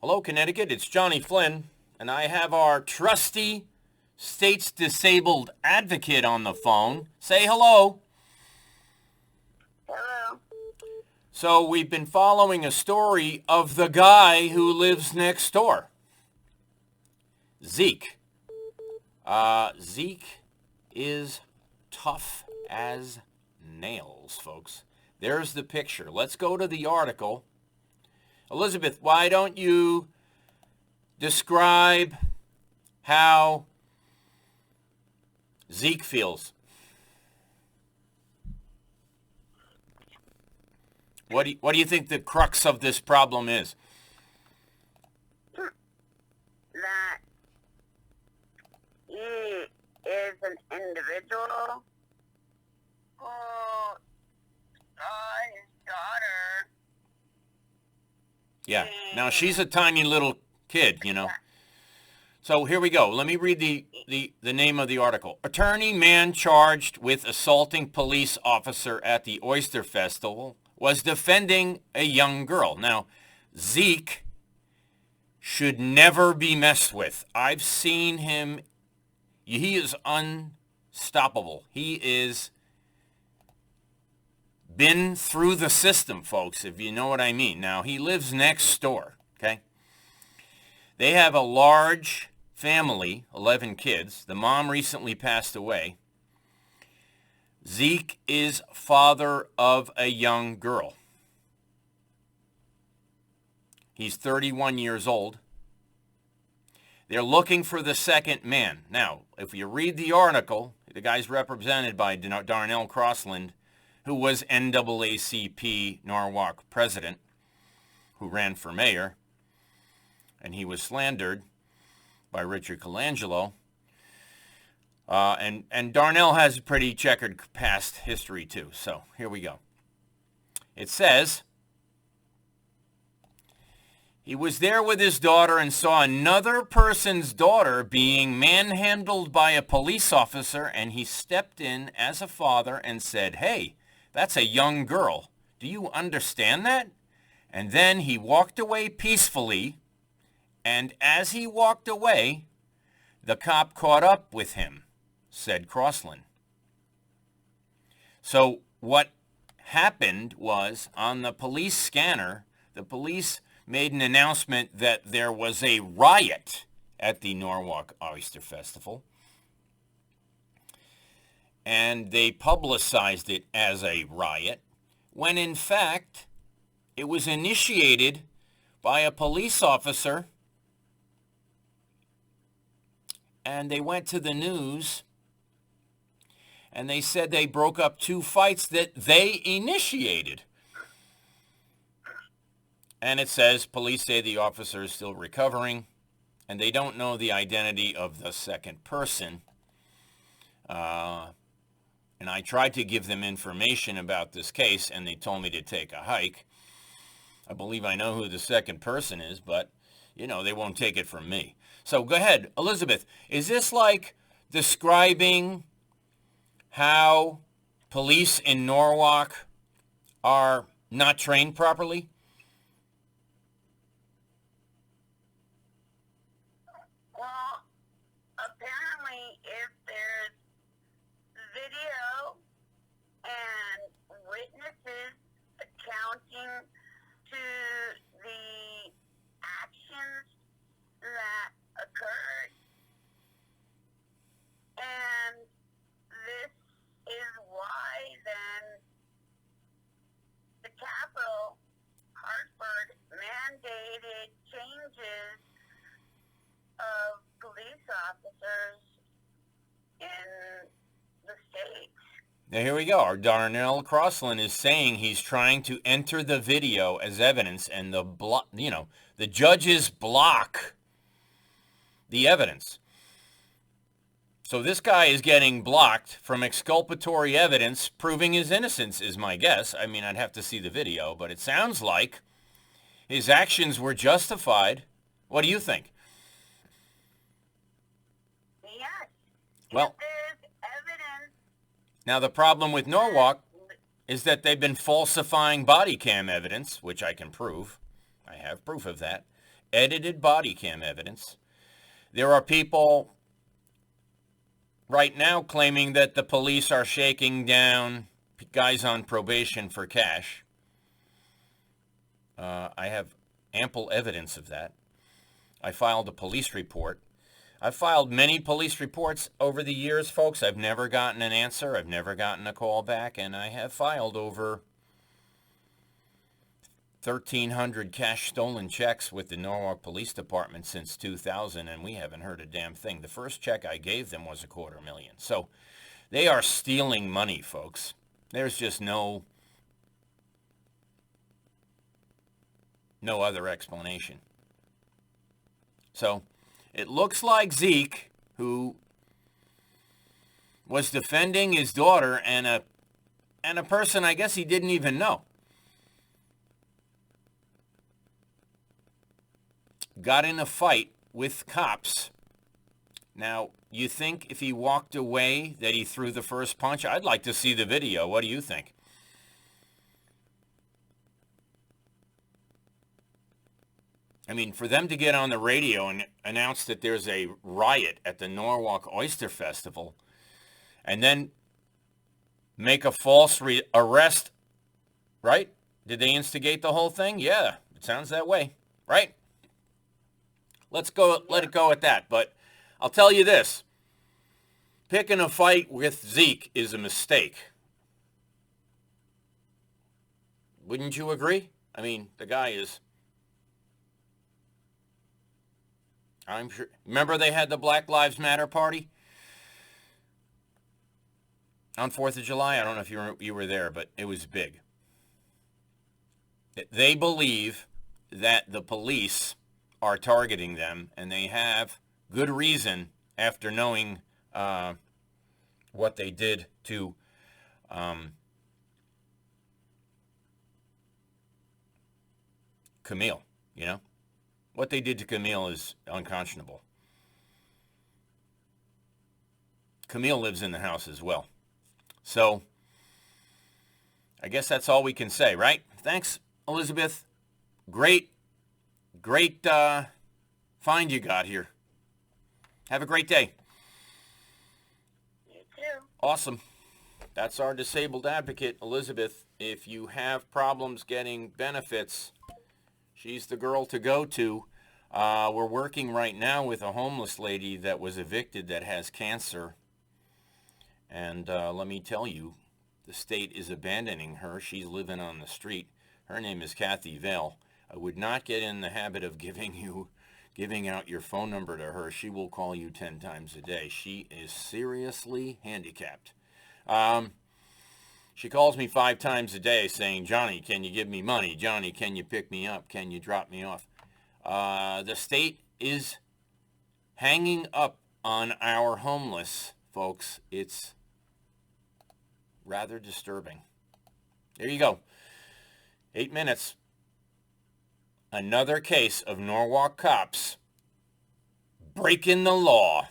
Hello, Connecticut. It's Johnny Flynn, and I have our trusty state's disabled advocate on the phone. Say hello. Hello. So we've been following a story of the guy who lives next door, Zeek. Zeek is tough as nails, folks. There's the picture. Let's go to the article. Elizabeth, why don't you describe how Zeek feels? What do you think the crux of this problem is? That he is an individual who saw his daughter. Yeah. Now, she's a tiny little kid, you know. So here we go. Let me read the name of the article. Attorney man charged with assaulting police officer at the Oyster Festival was defending a young girl. Now, Zeek should never be messed with. I've seen him. He is unstoppable. He is been through the system, folks, if you know what I mean. Now, he lives next door, okay? They have a large family, 11 kids. The mom recently passed away. Zeek is father of a young girl. He's 31 years old. They're looking for the second man. Now, if you read the article, the guy's represented by Darnell Crossland, who was NAACP Norwalk president, who ran for mayor, and he was slandered by Richard Colangelo. And Darnell has a pretty checkered past history, too. So here we go. It says, he was there with his daughter and saw another person's daughter being manhandled by a police officer, and he stepped in as a father and said, "Hey, that's a young girl. Do you understand that?" And then he walked away peacefully, and as he walked away, the cop caught up with him, said Crossland. So what happened was, on the police scanner, the police made an announcement that there was a riot at the Norwalk Oyster Festival. And they publicized it as a riot, when in fact it was initiated by a police officer, and they went to the news and they said they broke up two fights that they initiated. And it says police say the officer is still recovering and they don't know the identity of the second person. And I tried to give them information about this case, and they told me to take a hike. I believe I know who the second person is, but, you know, they won't take it from me. So go ahead, Elizabeth. Is this like describing how police in Norwalk are not trained properly? Well, apparently, if there's video and witnesses accounting to the actions that occurred, and this is why then the Capitol, Hartford, mandated changes of police officers in the state. Now, here we go. Our Darnell Crossland is saying he's trying to enter the video as evidence, and the judges block the evidence. So this guy is getting blocked from exculpatory evidence proving his innocence, is my guess. I mean, I'd have to see the video, but it sounds like his actions were justified. What do you think? Yes. Well, If there's evidence. now the problem with Norwalk is that they've been falsifying body cam evidence, which I can prove. I have proof of that. edited body cam evidence. There are people right now claiming that the police are shaking down guys on probation for cash. I have ample evidence of that. I filed a police report. I've filed many police reports over the years, folks. I've never gotten an answer. I've never gotten a call back, and I have filed over 1,300 cash stolen checks with the Norwalk Police Department since 2000, and we haven't heard a damn thing. The first check I gave them was $250,000. So they are stealing money, folks. There's just no other explanation. So it looks like Zeek, who was defending his daughter and a person I guess he didn't even know, got in a fight with cops. Now, you think if he walked away that he threw the first punch? I'd like to see the video. What do you think? I mean, for them to get on the radio and announce that there's a riot at the Norwalk Oyster Festival and then make a false arrest, right? Did they instigate the whole thing? Yeah, it sounds that way, right? Let it go at that. But I'll tell you this. Picking a fight with Zeek is a mistake. Wouldn't you agree? I mean, the guy is... I'm sure. Remember they had the Black Lives Matter party on 4th of July? I don't know if you were there, but it was big. They believe that the police are targeting them, and they have good reason after knowing what they did to Camille, you know? What they did to Camille is unconscionable. Camille lives in the house as well. So, I guess that's all we can say, right? Thanks, Elizabeth. Great find you got here. Have a great day. You too. Awesome. That's our disabled advocate, Elizabeth. If you have problems getting benefits, she's the girl to go to. We're working right now with a homeless lady that was evicted that has cancer. And let me tell you, the state is abandoning her. She's living on the street. Her name is Kathy Vale. I would not get in the habit of giving out your phone number to her. She will call you 10 times a day. She is seriously handicapped. She calls me 5 times a day saying, Johnny, can you give me money? Johnny, can you pick me up? Can you drop me off? The state is hanging up on our homeless, folks. It's rather disturbing. There you go. 8 minutes. Another case of Norwalk cops breaking the law.